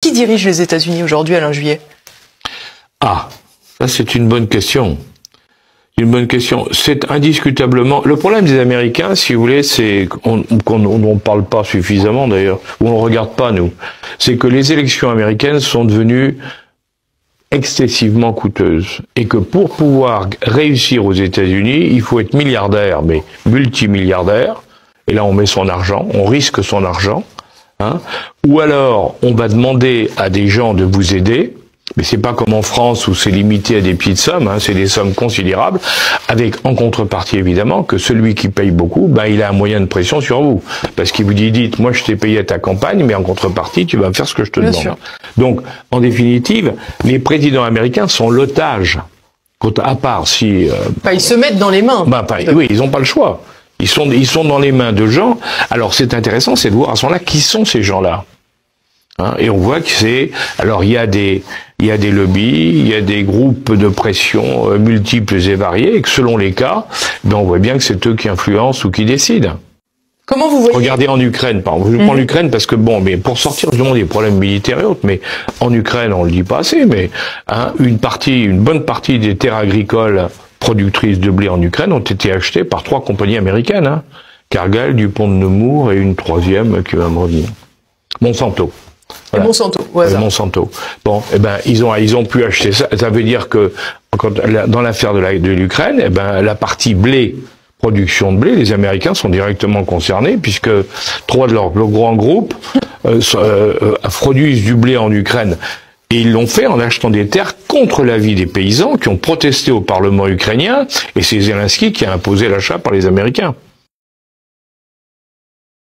Qui dirige les États-Unis aujourd'hui, Alain Juillet? Ah, ça c'est une bonne question. Une bonne question. C'est indiscutablement... Le problème des Américains, si vous voulez, c'est qu'on n'en parle pas suffisamment d'ailleurs, ou on ne regarde pas nous, c'est que les élections américaines sont devenues excessivement coûteuses. Et que pour pouvoir réussir aux États-Unis, il faut être milliardaire, mais multimilliardaire. Et là, on met son argent, on risque son argent. Hein. Ou alors, on va demander à des gens de vous aider. Mais c'est pas comme en France où c'est limité à des petites sommes, hein, c'est des sommes considérables, avec en contrepartie évidemment que celui qui paye beaucoup, ben il a un moyen de pression sur vous, parce qu'il vous dit dites moi je t'ai payé à ta campagne, mais en contrepartie tu vas me faire ce que je te demande. Sûr. Donc en définitive, les présidents américains sont l'otage, à part si ils se mettent dans les mains. Oui, ils n'ont pas le choix. Ils sont dans les mains de gens. Alors c'est intéressant, c'est de voir à ce moment-là qui sont ces gens-là. Hein, et on voit que c'est... Alors, il y a des lobbies, il y a des groupes de pression multiples et variés, et que selon les cas, ben on voit bien que c'est eux qui influencent ou qui décident. Comment vous voyez... Regardez en Ukraine, par exemple. Je prends l'Ukraine parce que, bon, mais pour sortir justement des problèmes militaires et autres, mais en Ukraine, on le dit pas assez, mais hein, une bonne partie des terres agricoles productrices de blé en Ukraine ont été achetées par 3 compagnies américaines. Hein. Cargill, Dupont de Nemours et une 3e qui va me revenir. Monsanto. Voilà. Monsanto, Monsanto. Bon, eh ben ils ont pu acheter ça. Ça veut dire que dans l'affaire de l'Ukraine, eh ben la partie blé, production de blé, les Américains sont directement concernés puisque 3 de leurs grands groupes produisent du blé en Ukraine. Et ils l'ont fait en achetant des terres contre l'avis des paysans qui ont protesté au Parlement ukrainien, et c'est Zelensky qui a imposé l'achat par les Américains.